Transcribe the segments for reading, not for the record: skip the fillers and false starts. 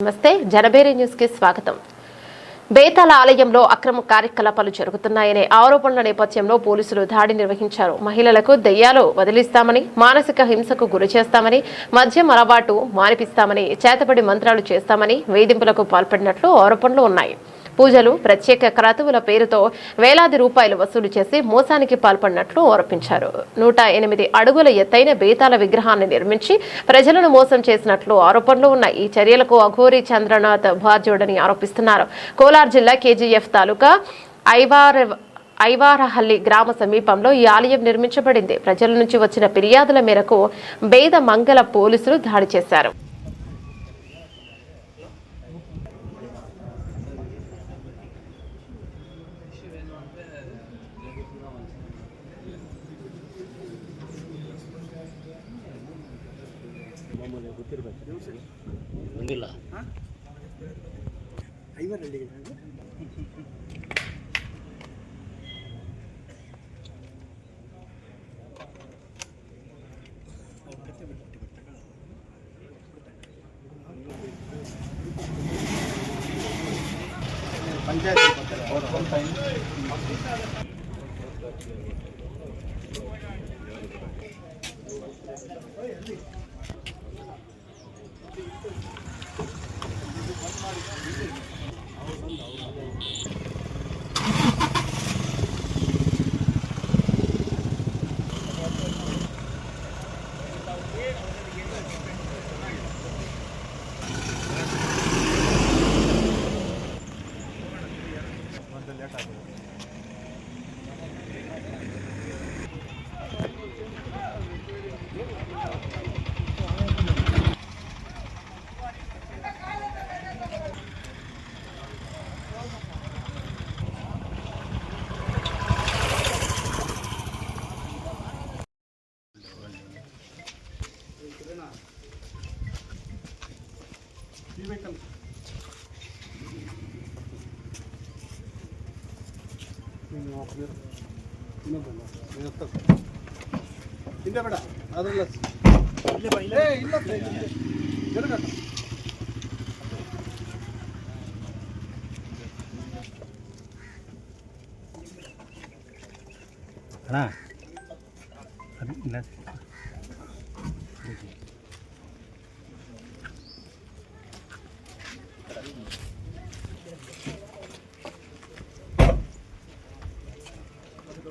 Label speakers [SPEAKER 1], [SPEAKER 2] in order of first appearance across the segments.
[SPEAKER 1] నమస్తే జనబేరి న్యూస్ కి స్వాగతం. బేతాల ఆలయంలో అక్రమ కార్యకలాపాలు జరుగుతున్నాయనే ఆరోపణల నేపథ్యంలో పోలీసులు దాడి నిర్వహించారు. మహిళలకు దెయ్యాలు వదిలిస్తామని, మానసిక హింసకు గురి చేస్తామని, మద్యం అలవాటు మానిపిస్తామని, చేతబడి మంత్రాలు చేస్తామని వేధింపులకు పాల్పడినట్లు ఆరోపణలు ఉన్నాయి. పూజలు, ప్రత్యేక క్రతువుల పేరుతో వేలాది రూపాయలు వసూలు చేసి మోసానికి పాల్పడినట్లు ఆరోపించారు. 108 అడుగుల ఎత్తైన బేతాల విగ్రహాన్ని నిర్మించి ప్రజలను మోసం చేసినట్లు ఆరోపణలు ఉన్నాయి. ఈ చర్యలకు అఘోరి చంద్రనాథ్ బాధ్యుడని ఆరోపిస్తున్నారు. కోలార్ జిల్లా కేజీఎఫ్ తాలూకా ఐవారహల్లి గ్రామ సమీపంలో ఈ ఆలయం నిర్మించబడింది. ప్రజల నుంచి వచ్చిన ఫిర్యాదుల మేరకు బేద మంగళ పోలీసులు దాడి చేశారు.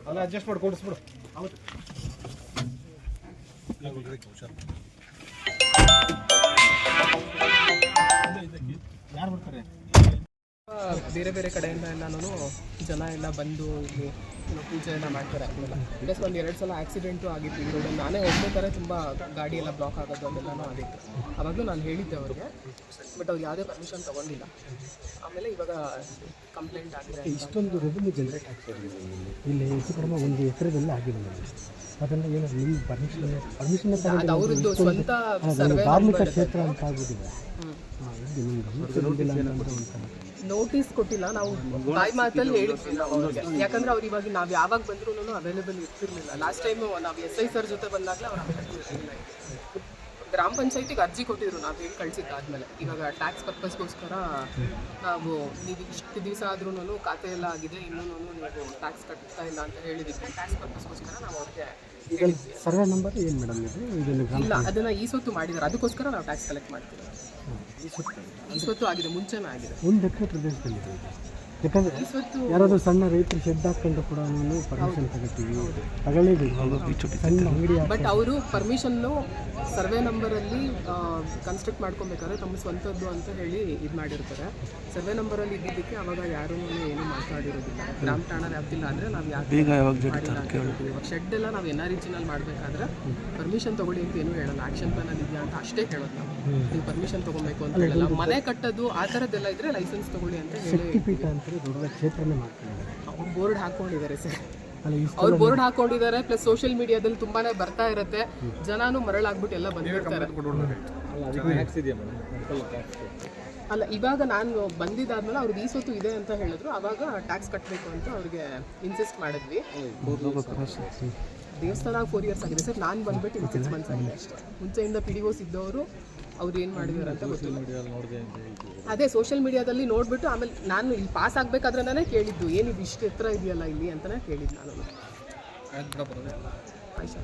[SPEAKER 2] ಅಲ್ಲ ಅಡ್ಜಸ್ಟ್ ಮಾಡಿ ಕೊಡಿಸ್ಬಿಡು. ಯಾರು ಬರ್ತಾರೆ?
[SPEAKER 3] ಬೇರೆ ಬೇರೆ ಕಡೆಯಿಂದ ಎಲ್ಲನೂ ಜನ ಎಲ್ಲ ಬಂದು ಇಲ್ಲಿ ಪೂಜೆ ಎಲ್ಲ ಮಾಡ್ತಾರೆ. ಪ್ಲಸ್ 1-2 ಸಲ ಆಕ್ಸಿಡೆಂಟು ಆಗಿತ್ತು ಈ ರೋಡಲ್ಲಿ. ನಾನೇ ಹೋಗ್ಬೇಕಾದ್ರೆ ತುಂಬ ಗಾಡಿ ಎಲ್ಲ ಬ್ಲಾಕ್ ಆಗೋದು ಅದೆಲ್ಲನೂ ಆಗಿತ್ತು. ಆವಾಗಲೂ ನಾನು ಹೇಳಿದ್ದೆ ಅವ್ರಿಗೆ, ಬಟ್ ಅವ್ರು ಯಾವುದೇ ಪರ್ಮಿಷನ್ ತೊಗೊಂಡಿಲ್ಲ. ಆಮೇಲೆ ಇವಾಗ ಕಂಪ್ಲೇಂಟ್ ಆಗಿದೆ.
[SPEAKER 2] ಇಷ್ಟೊಂದು ರೆವೆನ್ಯೂ ಜನರೇಟ್ ಆಗ್ತದೆ ಇಲ್ಲಿ ಹೆಚ್ಚು ಕಡಿಮೆ ಒಂದು ಎಕರೆದಲ್ಲಿ ಆಗಿದೆ. ಅದನ್ನು ಏನು ನಿಮ್ಮ ಪರ್ಮಿಷನ್
[SPEAKER 3] ಅವ್ರದ್ದು ಸ್ವಂತ
[SPEAKER 2] ಧಾರ್ಮಿಕ ಕ್ಷೇತ್ರ ಅಂತ ಆಗೋದಿದೆ.
[SPEAKER 3] ನೋಟಿಸ್ ಕೊಟ್ಟಿಲ್ಲ, ನಾವು ಬಾಯಿ ಮಾತಲ್ಲಿ ಹೇಳಿದ್ವಿ ನಾವು ಅವ್ರಿಗೆ. ಯಾಕಂದ್ರೆ ಅವ್ರು ಇವಾಗ ನಾವು ಯಾವಾಗ ಬಂದ್ರೂ ಅವೈಲೇಬಲ್ ಇರ್ತಿರ್ಲಿಲ್ಲ. ಲಾಸ್ಟ್ ಟೈಮ್ ನಾವು SI ಸರ್ ಜೊತೆ ಬಂದಾಗಲೇ ಅವ್ರು ಅವೈಲೇಬಲ್ ಇರಲಿಲ್ಲ. ಗ್ರಾಮ ಪಂಚಾಯತಿಗೆ ಅರ್ಜಿ ಕೊಟ್ಟಿದ್ರು ನಾವು ಹೇಳಿ ಕಳಿಸಿದ್ದಾದ್ಮೇಲೆ. ಇವಾಗ ಟ್ಯಾಕ್ಸ್ ಪರ್ಪಸ್ಗೋಸ್ಕರ ನಾವು ನೀವು ಇಷ್ಟು ದಿವಸ ಆದ್ರೂ ಖಾತೆ ಎಲ್ಲ ಆಗಿದೆ, ಇನ್ನೂ ನೀವು ಟ್ಯಾಕ್ಸ್ ಕಟ್ತಾ ಇಲ್ಲ ಅಂತ ಹೇಳಿದ್ದಕ್ಕೆ ಟ್ಯಾಕ್ಸ್ ಪರ್ಪಸ್ಗೋಸ್ಕರ ನಾವು ಅವ್ರಿಗೆ
[SPEAKER 2] ಸರ್ವೆ ನಂಬರ್ ಏನು ಮೇಡಮ್
[SPEAKER 3] ಇಲ್ಲ, ಅದನ್ನು ಈ ಸೊತ್ತು ಮಾಡಿದ್ದಾರೆ. ಅದಕ್ಕೋಸ್ಕರ ನಾವು ಟ್ಯಾಕ್ಸ್ ಕಲೆಕ್ಟ್ ಮಾಡ್ತೀವಿ. ಈ ಸೊತ್ತು ಆಗಿದೆ, ಮುಂಚೆನೇ ಆಗಿದೆ.
[SPEAKER 2] 1 ಎಕರೆ ಪ್ರದೇಶದಲ್ಲಿ ಯಾಕಂದರೆ ಯಾರಾದರೂ ಸಣ್ಣ ರೈತರು ಶೆಡ್ ಹಾಕ್ಕೊಂಡು ಕೂಡ ಪರ್ಮಿಷನ್ ತಗೋತೀವಿ, ತಗೊಳ್ಳೇಬೇಕು ಸಣ್ಣ ಅಂಗಡಿ.
[SPEAKER 3] ಬಟ್ ಅವರು ಪರ್ಮಿಷನ್ನು ಸರ್ವೆ ನಂಬರಲ್ಲಿ ಕನ್ಸ್ಟ್ರಕ್ಟ್ ಮಾಡ್ಕೊಬೇಕಾದ್ರೆ ತಮ್ಮ ಸ್ವಂತದ್ದು ಅಂತ ಹೇಳಿ ಇದು ಮಾಡಿರ್ತಾರೆ. ಸರ್ವೆ ನಂಬರಲ್ಲಿ ಇದ್ದಿದ್ದಕ್ಕೆ ಅವಾಗ ಯಾರೂ ಏನು ಮಾತಾಡಿರೋದಿಲ್ಲ. ಗ್ರಾಮ ಠಾಣಾ ವ್ಯಾಪ್ತಿಲ್ಲ ಅಂದರೆ ನಾವು ಇವಾಗ ಶೆಡ್ ಎಲ್ಲ ನಾವು NREGನಲ್ಲಿ ಮಾಡಬೇಕಾದ್ರೆ ಪರ್ಮಿಷನ್ ತೊಗೊಳ್ಳಿ ಅಂತ ಏನೂ ಹೇಳಲ್ಲ. ಆ್ಯಕ್ಷನ್ ಪ್ಲಾನಲ್ಲಿ ಇದೆಯಾ ಅಂತ ಅಷ್ಟೇ ಹೇಳೋದು ನಾವು. ನೀವು ಪರ್ಮಿಷನ್ ತೊಗೊಬೇಕು ಅಂತ ಹೇಳಲ್ಲ. ಮನೆ ಕಟ್ಟೋದು ಆ ಥರದ್ದೆಲ್ಲ ಇದ್ದರೆ ಲೈಸೆನ್ಸ್ ತೊಗೊಳ್ಳಿ ಅಂತ ಹೇಳಿ
[SPEAKER 2] ದೊಡ್ಡ ಕ್ಷೇತ್ರನೇ ಮಾಡ್ತಾರೆ.
[SPEAKER 3] ಅವ್ರು ಬೋರ್ಡ್ ಹಾಕ್ಕೊಂಡಿದ್ದಾರೆ ಸರ್, ಅವ್ರು ಬೋರ್ಡ್ ಹಾಕೊಂಡಿದ್ದಾರೆ. ಪ್ಲಸ್ ಸೋಷಿಯಲ್ ಮೀಡಿಯಾದಲ್ಲಿ ತುಂಬಾನೇ ಬರ್ತಾ ಇರುತ್ತೆ, ಜನನು ಮರಳಾಗ್ಬಿಟ್ಟು ಎಲ್ಲ ಬಂದಿರ್ತಾರೆ. ಅಲ್ಲ ಇವಾಗ ನಾನು ಬಂದಿದ್ದಾದ್ಮೇಲೆ ಅವ್ರಿಗೆ ಈ ಸೊತ್ತು ಇದೆ ಅಂತ ಹೇಳಿದ್ರು, ಅವಾಗ ಟ್ಯಾಕ್ಸ್ ಕಟ್ಟಬೇಕು ಅಂತ ಅವ್ರಿಗೆ ಇನ್ಸಿಸ್ಟ್ ಮಾಡಿದ್ವಿ. ದೇವಸ್ಥಾನ 4 years ಆಗಿದೆ ಸರ್, ನಾನು ಬಂದ್ಬಿಟ್ಟು ಇನ್ನು 6 months ಆಗಿದೆ ಅಷ್ಟೇ. ಮುಂಚೆಯಿಂದ PDOs ಇದ್ದವರು ಅವ್ರು ಏನು ಮಾಡಿದಾರೆ ಅಂತ ಗೊತ್ತಿಲ್ಲ. ಅದೇ ಸೋಷಿಯಲ್ ಮೀಡಿಯಾದಲ್ಲಿ ನೋಡಿಬಿಟ್ಟು ಆಮೇಲೆ ನಾನು ಇಲ್ಲಿ ಪಾಸ್ ಆಗಬೇಕಾದ್ರೆ ಕೇಳಿದ್ದು ಏನಿದು ಇಷ್ಟು ಎತ್ತರ ಇದೆಯಲ್ಲ ಇಲ್ಲಿ ಅಂತಲೇ ಕೇಳಿದ್ದು ನಾನು. ಆಯ್ತು.